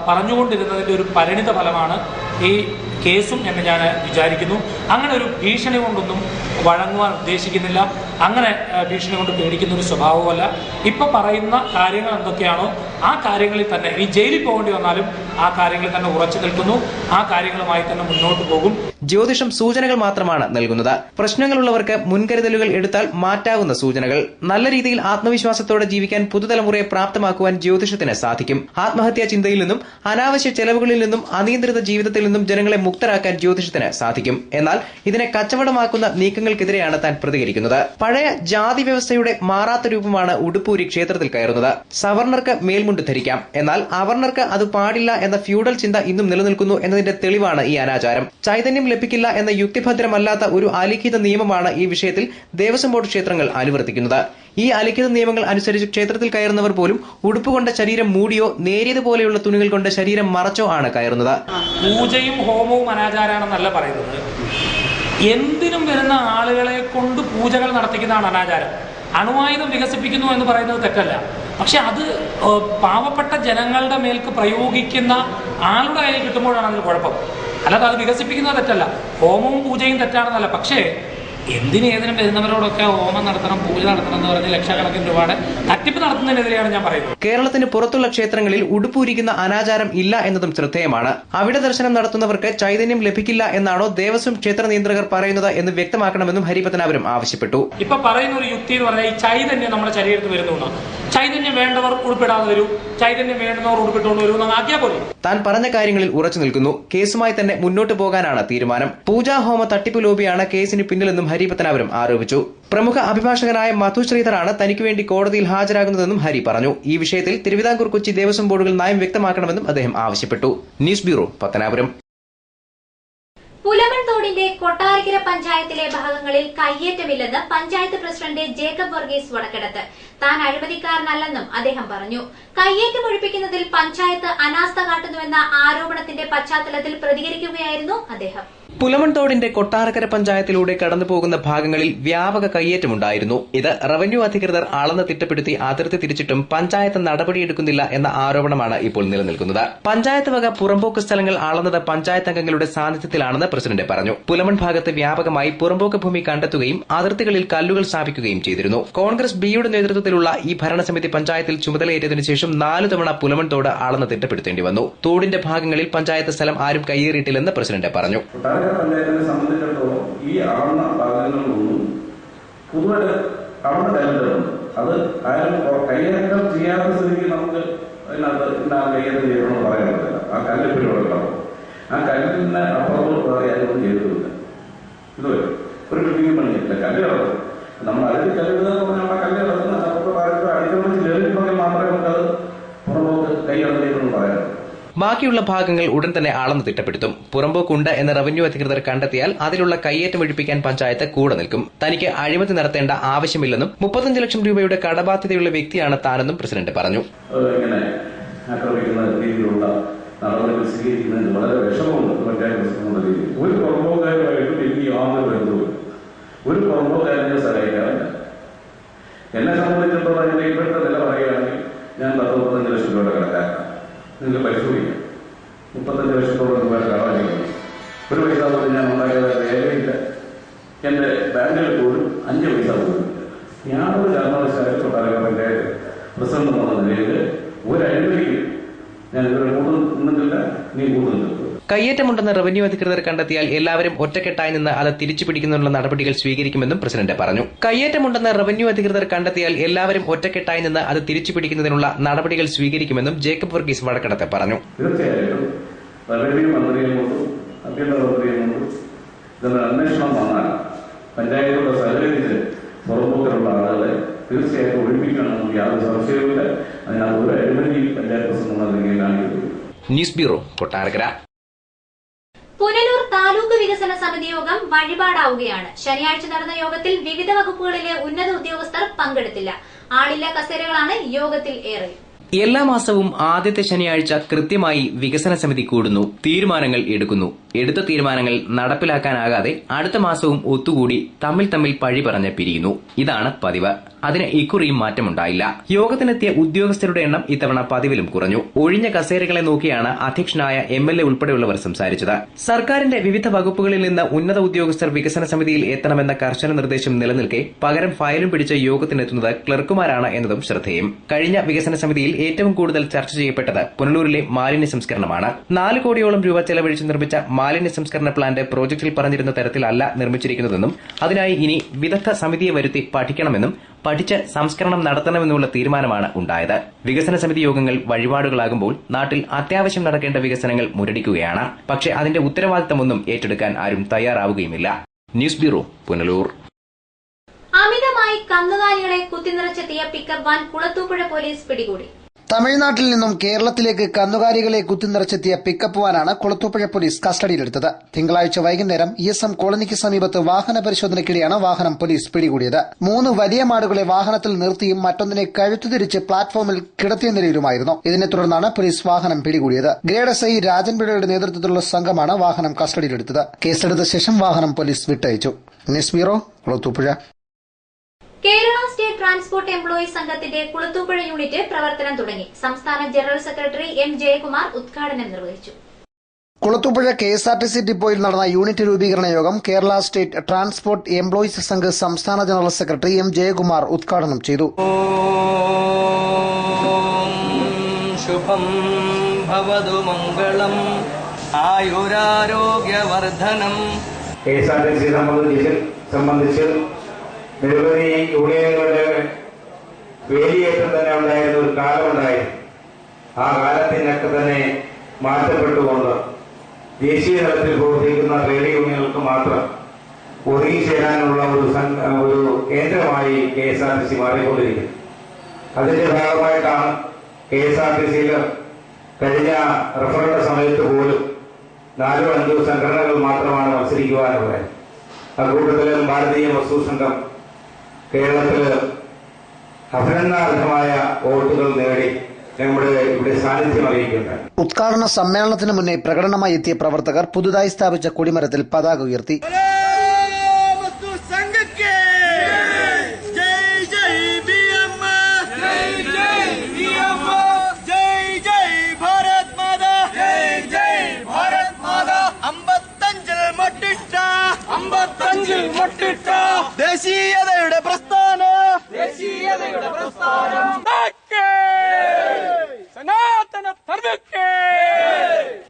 പറഞ്ഞുകൊണ്ടിരുന്നതിൻ്റെ ഒരു പരിണിത ഫലമാണ് ഈ കേസും എന്ന് ഞാൻ വിചാരിക്കുന്നു. അങ്ങനെ ഒരു ഭീഷണി കൊണ്ടൊന്നും വഴങ്ങുവാൻ ഉദ്ദേശിക്കുന്നില്ല. അങ്ങനെ ഭീഷണി കൊണ്ട് പേടിക്കുന്ന ഒരു സ്വഭാവമല്ല. ഇപ്പോൾ പറയുന്ന കാര്യങ്ങൾ എന്തൊക്കെയാണോ ആ കാര്യങ്ങളിൽ തന്നെ ഈ ജയിലിൽ പോകേണ്ടി വന്നാലും ആ കാര്യങ്ങളിൽ തന്നെ ഉറച്ചു നിൽക്കുന്നു. ആ കാര്യങ്ങളുമായി തന്നെ മുന്നോട്ട് പോകും. ജ്യോതിഷം സൂചനകൾ മാത്രമാണ് നൽകുന്നത്. പ്രശ്നങ്ങളുള്ളവർക്ക് മുൻകരുതലുകൾ എടുത്താൽ മാറ്റാവുന്ന സൂചനകൾ. നല്ല രീതിയിൽ ആത്മവിശ്വാസത്തോടെ ജീവിക്കാൻ പുതുതലമുറയെ പ്രാപ്തമാക്കുവാൻ ജ്യോതിഷത്തിന് സാധിക്കും. ആത്മഹത്യാ ചിന്തയിൽ നിന്നും അനാവശ്യ ചെലവുകളിൽ നിന്നും അനിയന്ത്രിത ജീവിതത്തിൽ നിന്നും ജനങ്ങളെ മുക്തരാക്കാൻ ജ്യോതിഷത്തിന് സാധിക്കും. എന്നാൽ ഇതിനെ കച്ചവടമാക്കുന്ന നീക്കങ്ങൾക്കെതിരെയാണ് താൻ പ്രതികരിക്കുന്നത്. പഴയ ജാതി വ്യവസ്ഥയുടെ മാറാത്ത രൂപമാണ് ഉടുപ്പൂരി ക്ഷേത്രത്തിൽ കയറുന്നത്. സവർണർക്ക് മേൽമുണ്ട് ധരിക്കാം, എന്നാൽ അവർണർക്ക് അത് പാടില്ല എന്ന ഫ്യൂഡൽ ചിന്ത ഇന്നും നിലനിൽക്കുന്നു എന്നതിന്റെ തെളിവാണ് ഈ അനാചാരം. ചൈതന്യം ലഭിക്കില്ല എന്ന യുക്തിഭദ്രമല്ലാത്ത ഒരു അലിഖിത നിയമമാണ് ഈ വിഷയത്തിൽ ദേവസ്വം ബോർഡ് ക്ഷേത്രങ്ങൾ അനുവർത്തിക്കുന്നത്. ഈ അലിഖിത നിയമങ്ങൾ അനുസരിച്ച് ക്ഷേത്രത്തിൽ കയറുന്നവർ പോലും ഉടുപ്പുകൊണ്ട് ശരീരം മൂടിയോ നേരിയതുപോലെയുള്ള തുണികൾ കൊണ്ട് ശരീരം മറച്ചോ ആണ് കയറുന്നത്. പൂജയും ഹോമവും അനാചാരമാണെന്നല്ല പറയുന്നത്. എന്തിനും വരുന്ന ആളുകളെ കൊണ്ട് പൂജകൾ നടത്തിക്കുന്നതാണ് അനാചാരം. അണുവായുധം വികസിപ്പിക്കുന്നു എന്ന് പറയുന്നത് തെറ്റല്ല. പക്ഷെ അത് പാവപ്പെട്ട ജനങ്ങളുടെ മേൽക്ക് പ്രയോഗിക്കുന്ന ആളുടെ കയ്യിൽ കിട്ടുമ്പോഴാണ് അതിന് കുഴപ്പം. അല്ലാതെ അത് വികസിപ്പിക്കുന്നത് തെറ്റല്ല. ഹോമവും പൂജയും തെറ്റാണെന്നല്ല. പക്ഷേ ഏതിനും വരുന്നവരോടൊക്കെ ഹോമം നടത്തണം, പൂജ നടത്തണം എന്ന് പറഞ്ഞ് ലക്ഷക്കണക്കിന് രൂപയുടെ തട്ടിപ്പ് നടത്തുന്നതിനെതിരെയാണ് ഞാൻ പറയുന്നത്. കേരളത്തിന് പുറത്തുള്ള ക്ഷേത്രങ്ങളിൽ ഉടുപ്പൂരിക്കുന്ന അനാചാരം ഇല്ല എന്നതും ശ്രദ്ധേയമാണ്. അവിടെ ദർശനം നടത്തുന്നവർക്ക് ചൈതന്യം ലഭിക്കില്ല എന്നാണോ ദേവസ്വം ക്ഷേത്ര നിയന്ത്രകർ പറയുന്നത് എന്ന് വ്യക്തമാക്കണമെന്നും ഹരിപത്തനാപുരം ആവശ്യപ്പെട്ടു. ഇപ്പൊ പറയുന്ന ഒരു യുക്തി എന്ന് പറഞ്ഞാൽ ഈ ചൈതന്യം നമ്മുടെ ശരീരത്തിൽ വരുന്നു. ചൈതന്യം വേണ്ടവർ ഉൾപ്പെടാതെ വരൂ, ചൈതന്യം വേണ്ടുന്നവർ ഉൾപ്പെട്ടുകൊണ്ട് വരൂ എന്ന് ആക്കിയാൽ പോലും. താൻ പറഞ്ഞ കാര്യങ്ങളിൽ ഉറച്ചു നിൽക്കുന്നു. കേസുമായി തന്നെ മുന്നോട്ട് പോകാനാണ് തീരുമാനം. പൂജാഹോമ തട്ടിപ്പ് ലോബിയാണ് കേസിന് പിന്നിലെന്നും ഹരിപത്തനാപുരം ആരോപിച്ചു. പ്രമുഖ അഭിഭാഷകനായ മധു ശ്രീധറാണ് തനിക്ക് വേണ്ടി കോടതിയിൽ ഹാജരാകുന്നതെന്നും ഹരി പറഞ്ഞു. ഈ വിഷയത്തിൽ തിരുവിതാംകൂർ കൊച്ചി ദേവസ്വം ബോർഡുകൾ നയം വ്യക്തമാക്കണമെന്നും അദ്ദേഹം ആവശ്യപ്പെട്ടു. News bureau, Pathanapuram. പുലമൺ തോടിന്റെ കൊട്ടാരക്കര പഞ്ചായത്തിലെ ഭാഗങ്ങളിൽ കയ്യേറ്റമില്ലെന്ന് പഞ്ചായത്ത് പ്രസിഡന്റ് ജേക്കബ് വർഗീസ് വടക്കെടത്ത്. താൻ അഴിമതിക്കാരനല്ലെന്നും അദ്ദേഹം പറഞ്ഞു. കയ്യേറ്റം ഒഴിപ്പിക്കുന്നതിൽ പഞ്ചായത്ത് അനാസ്ഥ കാട്ടുന്നുവെന്ന ആരോപണത്തിന്റെ പശ്ചാത്തലത്തിൽ പ്രതികരിക്കുകയായിരുന്നു അദ്ദേഹം. പുലമൺ തോടിന്റെ കൊട്ടാരക്കര പഞ്ചായത്തിലൂടെ കടന്നുപോകുന്ന ഭാഗങ്ങളിൽ വ്യാപക കയ്യേറ്റമുണ്ടായിരുന്നു. ഇത് റവന്യൂ അധികൃതർ അളന്ന് തിട്ടപ്പെടുത്തി അതിർത്തി തിരിച്ചിട്ടും പഞ്ചായത്ത് നടപടിയെടുക്കുന്നില്ല എന്ന ആരോപണമാണ് ഇപ്പോൾ നിലനിൽക്കുന്നത്. പഞ്ചായത്ത് വക പുറമ്പോക്ക് സ്ഥലങ്ങൾ അളന്നത് പഞ്ചായത്ത് അംഗങ്ങളുടെ സാന്നിധ്യത്തിലാണെന്ന് പ്രസിഡന്റ് പറഞ്ഞു. പുലമൺ ഭാഗത്ത് വ്യാപകമായി പുറമ്പോക്ക് ഭൂമി കണ്ടെത്തുകയും അതിർത്തികളിൽ കല്ലുകൾ സ്ഥാപിക്കുകയും ചെയ്തിരുന്നു. കോൺഗ്രസ് ബിയുടെ നേതൃത്വത്തിലുള്ള ഈ ഭരണസമിതി പഞ്ചായത്തിൽ ചുമതലയേറ്റതിനു ശേഷം 4 തവണ പുലമൺ തോട് അളന്ന് തിട്ടപ്പെടുത്തേണ്ടി വന്നു. തോടിന്റെ ഭാഗങ്ങളിൽ പഞ്ചായത്ത് സ്ഥലം ആരും കയ്യേറിയിട്ടില്ലെന്ന് പ്രസിഡന്റ് പറഞ്ഞു. പഞ്ചായത്തിനെ സംബന്ധിച്ചിടത്തോളം ഈ ആവുന്ന ഭാഗങ്ങളിലൊന്നും പൊതുവായിട്ട് അവിടെ കല്ലുകളുണ്ട്. അത് ആരും കൈയേറ്റം ചെയ്യാത്ത സ്ഥിതിക്ക് നമുക്ക് അതിനകത്ത് കൈയേറ്റം ചെയ്യണമെന്ന് പറയാൻ പറ്റില്ല. ആ കല്ലിപ്പോഴും ഉണ്ടാവും. ആ കല്ലിന് അപ്പുറത്തോട്ട് പറയാനൊന്നും ചെയ്തിട്ടില്ല. ഇതുവരെ ഒരു ബിൽഡിംഗ് പണിയില്ല. കല്ല് കിടക്കും. നമ്മൾ അതിൽ കല്ലിടുക എന്ന് പറഞ്ഞാൽ ആ കല്ല് കിടക്കുന്ന അപ്പുറത്ത് അടിച്ചുകൊണ്ട് ചേർന്നിട്ടുണ്ടെങ്കിൽ മാത്രമേ നമുക്കത് പുറമ്പോക്ക് കൈയേറ്റം ചെയ്തെന്ന് പറയാൻ. ബാക്കിയുള്ള ഭാഗങ്ങൾ ഉടൻ തന്നെ അളന്ന് തിട്ടപ്പെടുത്തും. പുറമ്പോക്കുണ്ട് എന്ന് റവന്യൂ അധികൃതർ കണ്ടെത്തിയാൽ അതിലുള്ള കയ്യേറ്റം ഒഴിപ്പിക്കാൻ പഞ്ചായത്ത് കൂടെ നിൽക്കും. തനിക്ക് അഴിമതി നടത്തേണ്ട ആവശ്യമില്ലെന്നും 35 ലക്ഷം രൂപയുടെ കടബാധ്യതയുള്ള വ്യക്തിയാണ് താനെന്നും പ്രസിഡന്റ് പറഞ്ഞു. ഇങ്ങനെ ആക്രമിക്കുന്ന രീതിയിലുള്ള നടപടികൾ സ്വീകരിക്കുന്നതിന് വളരെ വിഷമമുണ്ട്. പഞ്ചായത്ത് പ്രസിഡന്റ് രീതിയിൽ ഒരു പുറമ്പോക്കാരുമായിട്ടും എനിക്ക് യാതൊരു ബന്ധവുമില്ല. ഒരു പുറമ്പോക്കാരനെ സഹായിക്കാറില്ല. എന്നെ സംബന്ധിച്ചിടത്തോളം എന്റെ ഇപ്പോഴത്തെ നില പറയുകയാണെങ്കിൽ ഞാൻ 35 ലക്ഷം രൂപയുടെ കടക്കാരനാണ്. നിങ്ങൾക്ക് പരിശോധിക്കാം. 35 ലക്ഷത്തോളം രൂപയുടെ കടമായിരിക്കും. ഒരു പൈസ പോലും ഞാൻ ഉണ്ടാക്കിയത് വേലയില്ല. എന്റെ ബാങ്കിൽ പോലും 5 പൈസ പോലും ഇല്ല. ഞാനൊരു കാരണവശാലും കൊട്ടാരക്കര പഞ്ചായത്ത് പ്രസിഡന്റ് എന്ന നിലയിൽ ഒരു അഴിമതിക്ക് ഞാൻ ഇതുവരെ നിന്നിട്ടില്ല. നീ കൂടുന്നില്ല. കയ്യേറ്റമുണ്ടെന്ന് റവന്യൂ അധികൃതർ കണ്ടെത്തിയാൽ എല്ലാവരും ഒറ്റക്കെട്ടായി നിന്ന് അത് തിരിച്ചു പിടിക്കുന്നതിനുള്ള നടപടികൾ സ്വീകരിക്കുമെന്നും പ്രസിഡന്റ് പറഞ്ഞു. കയ്യേറ്റമുണ്ടെന്ന് റവന്യൂ അധികൃതർ കണ്ടെത്തിയാൽ എല്ലാവരും ഒറ്റക്കെട്ടായി നിന്ന് അത് തിരിച്ചു പിടിക്കുന്നതിനുള്ള നടപടികൾ സ്വീകരിക്കുമെന്നും ജേക്കബ് വർഗീസ് വടക്കെടത്ത് പറഞ്ഞു. തീർച്ചയായിട്ടും റവന്യൂ മന്ത്രിയെ കൊണ്ടും ആഭ്യന്തര മന്ത്രിയെ കൊണ്ടും ഇതൊരു അന്വേഷണം വന്നാൽ പഞ്ചായത്തോട് സഹകരിച്ച് പുറമ്പോക്കിലുള്ള ആളുകളെ തീർച്ചയായിട്ടും ഒഴിപ്പിക്കണമെന്ന് യാതൊരു സംശയവുമില്ല. അതിനകത്ത് ഒരു അഴിമതി പഞ്ചായത്ത് പ്രസിഡന്റ് കാണിക്കുന്നു. News bureau, Kottarakkara. പുനലൂർ താലൂക്ക് വികസന സമിതി യോഗം വഴിപാടാവുകയാണ്. ശനിയാഴ്ച നടന്ന യോഗത്തിൽ വിവിധ വകുപ്പുകളിലെ ഉന്നത ഉദ്യോഗസ്ഥർ പങ്കെടുത്തില്ല. ആളില്ലാ കസേരകളാണ് യോഗത്തിൽ ഏറെ. എല്ലാ മാസവും ആദ്യത്തെ ശനിയാഴ്ച കൃത്യമായി വികസന സമിതി കൂടുന്നു, തീരുമാനങ്ങൾ എടുക്കുന്നു. എടുത്ത തീരുമാനങ്ങൾ നടപ്പിലാക്കാനാകാതെ അടുത്ത മാസവും ഒത്തുകൂടി തമ്മിൽ പഴി പറഞ്ഞ് പിരിയുന്നു. ഇതാണ് പതിവ്. അതിന് ഇക്കുറിയും മാറ്റമുണ്ടായില്ല. യോഗത്തിനെത്തിയ ഉദ്യോഗസ്ഥരുടെ എണ്ണം ഇത്തവണ പതിവിലും കുറഞ്ഞു. ഒഴിഞ്ഞ കസേരകളെ നോക്കിയാണ് അധ്യക്ഷനായ MLA ഉൾപ്പെടെയുള്ളവർ സംസാരിച്ചത്. സർക്കാരിന്റെ വിവിധ വകുപ്പുകളിൽ നിന്ന് ഉന്നത ഉദ്യോഗസ്ഥർ വികസന സമിതിയിൽ എത്തണമെന്ന കർശന നിർദ്ദേശം നിലനിൽക്കെ പകരം ഫയലും പിടിച്ച് യോഗത്തിനെത്തുന്നത് ക്ലർക്കുമാരാണ് എന്നതും ശ്രദ്ധേയം. കഴിഞ്ഞ വികസന സമിതിയിൽ ഏറ്റവും കൂടുതൽ ചർച്ച ചെയ്യപ്പെട്ടത് പുനലൂരിലെ മാലിന്യ സംസ്കരണമാണ്. 4 കോടിയോളം രൂപ ചെലവഴിച്ച് നിർമ്മിച്ച മാലിന്യ സംസ്കരണ പ്ലാന്റ് പ്രോജക്റ്റിൽ പറഞ്ഞിരുന്ന തരത്തിലല്ല നിർമ്മിച്ചിരിക്കുന്നതെന്നും അതിനായി ഇനി വിദഗ്ധ സമിതിയെ വരുത്തി പഠിക്കണമെന്നും പഠിച്ച് സംസ്കരണം നടത്തണമെന്നുള്ള തീരുമാനമാണ് ഉണ്ടായത്. വികസന സമിതി യോഗങ്ങൾ വഴിപാടുകളാകുമ്പോൾ നാട്ടിൽ അത്യാവശ്യം നടക്കേണ്ട വികസനങ്ങൾ മുരടിക്കുകയാണ്. പക്ഷേ അതിന്റെ ഉത്തരവാദിത്തമൊന്നും ഏറ്റെടുക്കാൻ ആരും തയ്യാറാവുകയുമില്ല. News bureau, Punalur. അമിതമായി കന്നുകാലികളെ കുത്തിനിറച്ചെത്തിയ പിക്കപ്പ് വാൻ കുളത്തൂപ്പുഴ പോലീസ് പിടികൂടി. തമിഴ്നാട്ടിൽ നിന്നും കേരളത്തിലേക്ക് കന്നുകാലികളെ കുത്തിനിറച്ചെത്തിയ പിക്കപ്പ് വാനാണ് കുളത്തൂപ്പുഴ പോലീസ് കസ്റ്റഡിയിലെടുത്തത്. തിങ്കളാഴ്ച വൈകുന്നേരം ESM കോളനിക്ക് സമീപത്ത് വാഹന പരിശോധനയ്ക്കിടെയാണ് വാഹനം പോലീസ് പിടികൂടിയത്. 3 വലിയ മാടുകളെ വാഹനത്തിൽ നിർത്തിയും മറ്റൊന്നിനെ കഴുത്തുതിരിച്ച് പ്ലാറ്റ്ഫോമിൽ കിടത്തിയ നിലയിലുമായിരുന്നു. ഇതിനെ തുടർന്നാണ് പോലീസ് വാഹനം പിടികൂടിയത്. ഗ്രേഡ് SI രാജൻപിള്ളയുടെ നേതൃത്വത്തിലുള്ള സംഘമാണ് വാഹനം കസ്റ്റഡിയിലെടുത്തത്. കേസെടുത്ത ശേഷം വാഹനം പോലീസ് വിട്ടയച്ചു. News bureau, Kulathupuzha. Kerala state transport employees സംഘത്തിന്റെ കുളത്തൂപ്പുഴ യൂണിറ്റ് പ്രവർത്തനം തുടങ്ങി. സംസ്ഥാന ജനറൽ സെക്രട്ടറി M. ജയകുമാർ ഉദ്ഘാടനം നിർവഹിച്ചു. കുളത്തൂപ്പുഴ KSRTC ഡിപ്പോയിൽ നടന്ന യൂണിറ്റ് രൂപീകരണ യോഗം Kerala state transport employees Sangh സംസ്ഥാന ജനറൽ സെക്രട്ടറി M. ജയകുമാർ ഉദ്ഘാടനം ചെയ്തു. ശുഭം ഭവതു മംഗളം ആയുരാരോഗ്യവർദ്ധനം. KSRTC സംബന്ധിച്ച് നിരവധി യൂണിയനുകളുടെ വേലിയേറ്റം തന്നെ ഉണ്ടായിരുന്ന ഒരു കാലമുണ്ടായിരുന്നു. ആ കാലത്തിനൊക്കെ തന്നെ മാറ്റപ്പെട്ടുകൊണ്ട് ദേശീയ തലത്തിൽ പ്രവർത്തിക്കുന്ന ട്രേഡ് യൂണിയനുകൾക്ക് മാത്രം ഒതുങ്ങിച്ചേരാനുള്ള ഒരു കേന്ദ്രമായി KSRTC മാറിക്കൊണ്ടിരിക്കുന്നു. അതിന്റെ ഭാഗമായിട്ടാണ് KSRTCയിൽ കഴിഞ്ഞ റഫറൻഡ സമയത്ത് പോലും 4-5 സംഘടനകൾ മാത്രമാണ് മത്സരിക്കുവാനുള്ളത്. അക്കൂട്ടത്തിലും ഭാരതീയ വസ്തു സംഘം കേരളത്തിൽ അഭിനന്ദനാർഹമായ വോട്ടുകൾ നേടി നമ്മുടെ ഇവിടെ സാന്നിധ്യം അറിയിക്കുന്നുണ്ട്. ഉദ്ഘാടന സമ്മേളനത്തിന് മുന്നേ പ്രകടനമായി എത്തിയ പ്രവർത്തകർ പുതുതായി സ്ഥാപിച്ച കൊടിമരത്തിൽ പതാക ഉയർത്തി. ദേശീയതയുടെ പ്രസ്ഥാനം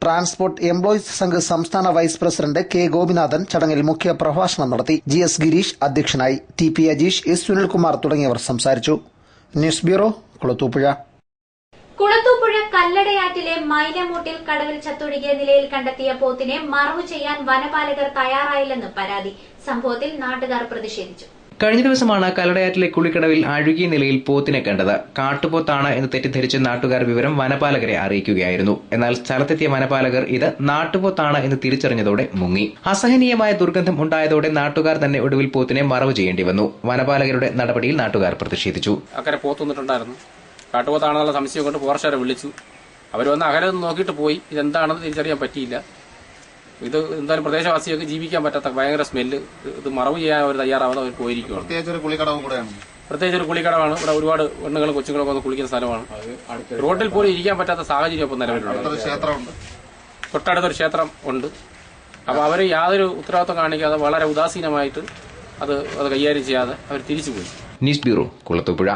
ട്രാൻസ്പോർട്ട് എംപ്ലോയീസ് സംഘ് സംസ്ഥാന വൈസ് പ്രസിഡന്റ് K. ഗോപിനാഥൻ ചടങ്ങിൽ മുഖ്യ പ്രഭാഷണം നടത്തി. GS. ഗിരീഷ് അധ്യക്ഷനായി. TP. അജീഷ്, S. സുനിൽകുമാർ തുടങ്ങിയവർ സംസാരിച്ചു. News bureau, Kulathupuzha. കുളത്തൂപ്പുഴ കല്ലടയാറ്റിലെ മൈലമൂട്ടിൽ കടവിൽ ചത്തൊഴുകിയ നിലയിൽ കണ്ടെത്തിയ പോത്തിനെ മറവു ചെയ്യാൻ വനപാലകർ തയ്യാറായില്ലെന്ന് പരാതി. സംഭവത്തിൽ നാട്ടുകാർ പ്രതിഷേധിച്ചു. കഴിഞ്ഞ ദിവസമാണ് കല്ലടയാറ്റിലെ കുളിക്കടവിൽ അഴുകിയ നിലയിൽ പോത്തിനെ കണ്ടത്. കാട്ടുപോത്താണ് എന്ന് തെറ്റിദ്ധരിച്ച് നാട്ടുകാർ വിവരം വനപാലകരെ അറിയിക്കുകയായിരുന്നു. എന്നാൽ സ്ഥലത്തെത്തിയ വനപാലകർ ഇത് നാട്ടുപോത്താണ് എന്ന് തിരിച്ചറിഞ്ഞതോടെ മുങ്ങി. അസഹനീയമായ ദുർഗന്ധം ഉണ്ടായതോടെ നാട്ടുകാർ തന്നെ ഒടുവിൽ പോത്തിനെ മറവു ചെയ്യേണ്ടി വന്നു. വനപാലകരുടെ നടപടിയിൽ നാട്ടുകാർ പ്രതിഷേധിച്ചു. അക്കരെ പോത്ത് വന്നിട്ടുണ്ടായിരുന്നു. കാട്ടുപോത്താണെന്നുള്ള സംശയം കൊണ്ട് ഫോറസ്റ്റുകാരെ വിളിച്ചു. അവർ വന്ന് അകലെ നിന്ന് നോക്കിയിട്ട് പോയി. ഇതെന്താണെന്ന് തിരിച്ചറിയാൻ പറ്റിയില്ല. ഇത് എന്തായാലും പ്രദേശവാസികൾക്ക് ജീവിക്കാൻ പറ്റാത്ത ഭയങ്കര സ്മെല്ല്. ഇത് മറവ് ചെയ്യാൻ അവർ തയ്യാറാവാതെ അവർ പോയിരിക്കുകയാണ്. പ്രത്യേകിച്ച് ഒരു കുളിക്കടവാണ്. ഇവിടെ ഒരുപാട് പെണ്ണുങ്ങളും കൊച്ചുങ്ങളൊക്കെ വന്ന് കുളിക്കുന്ന സ്ഥലമാണ്. റോഡിൽ പോലും ഇരിക്കാൻ പറ്റാത്ത സാഹചര്യം ഇപ്പം നിലവിലുണ്ട്. തൊട്ടടുത്തൊരു ക്ഷേത്രം ഉണ്ട്. അപ്പോൾ അവർ യാതൊരു ഉത്തരവാദിത്വം കാണിക്കാതെ വളരെ ഉദാസീനമായിട്ട് അത് കൈകാര്യം ചെയ്യാതെ അവർ തിരിച്ചുപോയി. News bureau, Kulathupuzha.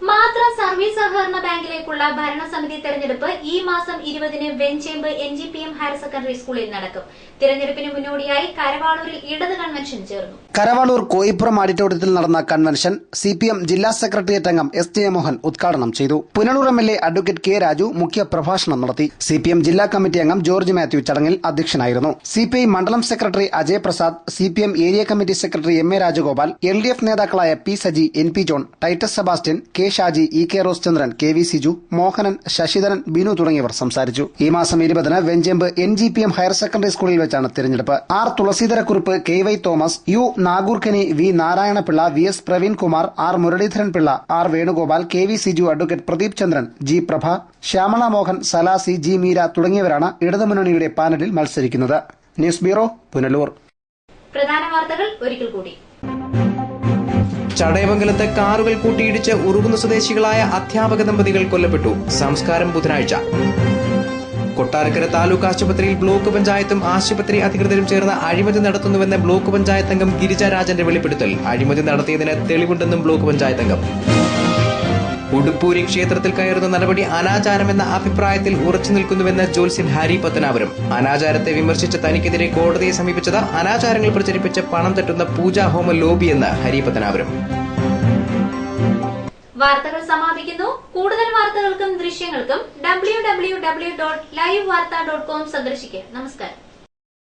മാത്ര സർവീസ് സഹകരണ ബാങ്കിലേക്കുള്ള ഭരണസമിതി തെരഞ്ഞെടുപ്പ് ഈ മാസം 20-ന് വെഞ്ചേമ്പ് NGPM ഹയർ സെക്കൻഡറി സ്കൂളിൽ നടക്കും. തെരഞ്ഞെടുപ്പിന് മുന്നോടിയായി കരവാളൂരിൽ ഇടത് കൺവെൻഷൻ ചേർന്നു. കരവാളൂർ കോയിപ്പുറം ഓഡിറ്റോറിയത്തിൽ നടന്ന കൺവെൻഷൻ CPM ജില്ലാ സെക്രട്ടേറിയറ്റ് അംഗം S. ജയമോഹൻ ഉദ്ഘാടനം ചെയ്തു. Punalur MLA advocate K. Raju മുഖ്യ പ്രഭാഷണം നടത്തി. CPM ജില്ലാ കമ്മിറ്റി അംഗം ജോർജ് മാത്യു ചടങ്ങിൽ അധ്യക്ഷനായിരുന്നു. CPI മണ്ഡലം secretary Ajay Prasad, CPM area committee secretary MA Rajagopal, LDF നേതാക്കളായ P. Saji, NP John, Titus Sebastian, K. Shaji, EK Rose Chandran, KV Siju, Mohanan, Sasidharan, Binu തുടങ്ങിയവർ സംസാരിച്ചു. ഈ മാസം 20-ന് വെഞ്ചേമ്പ് NGPM ഹയർ സെക്കൻഡറി സ്കൂളിൽ വെച്ചാണ് തിരഞ്ഞെടുപ്പ്. R. Thulaseedharakurup, KY Thomas, U. Nagoorkhani, V. Narayanapillai, VS Praveenkumar, R. Muraleedharan Pillai, R. Venugopal, KV Siju, advocate Pradeep Chandran, G. Prabha, Shyamala Mohan, Salasi, G. Meera തുടങ്ങിയവരാണ് ഇടതുമുന്നണിയുടെ പാനലിൽ മത്സരിക്കുന്നത്. News bureau, Punalur. പ്രധാന വാർത്തകൾ ഒരിക്കൽ കൂടി. ചടയമംഗലത്ത് കാറുകൾ കൂട്ടിയിടിച്ച് ഉറുകുന്ന സ്വദേശികളായ അധ്യാപക ദമ്പതികൾ കൊല്ലപ്പെട്ടു. സംസ്കാരം ബുധനാഴ്ച. കൊട്ടാരക്കര താലൂക്ക് ആശുപത്രിയിൽ ബ്ലോക്ക് പഞ്ചായത്തും ആശുപത്രി അധികൃതരും ചേർന്ന് അഴിമതി നടത്തുന്നുവെന്ന് ബ്ലോക്ക് പഞ്ചായത്ത് അംഗം ഗിരിജ രാജന്റെ വെളിപ്പെടുത്തൽ. അഴിമതി നടത്തിയതിന് തെളിവുണ്ടെന്നും ബ്ലോക്ക് പഞ്ചായത്ത് അംഗം. ഉടുപ്പൂരി ക്ഷേത്രത്തിൽ കയറുന്ന നടപടി അനാചാരമെന്ന അഭിപ്രായത്തിൽ ഉറച്ചു നിൽക്കുന്നുവെന്ന് ജ്യോത്സ്യൻ ഹരി പത്തനാപുരം. അനാചാരത്തെ വിമർശിച്ച തനിക്കെതിരെ കോടതിയെ സമീപിച്ചത് അനാചാരങ്ങൾ പ്രചരിപ്പിച്ച് പണം തട്ടുന്ന പൂജാഹോമ ലോബിയെന്ന് ഹരി പത്തനാപുരം. വാർത്തകൾ സമാപിക്കുന്നു. കൂടുതൽ വാർത്തകൾക്കും ദൃശ്യങ്ങൾക്കും www.livevarta.com സന്ദർശിക്കുക. നമസ്കാരം.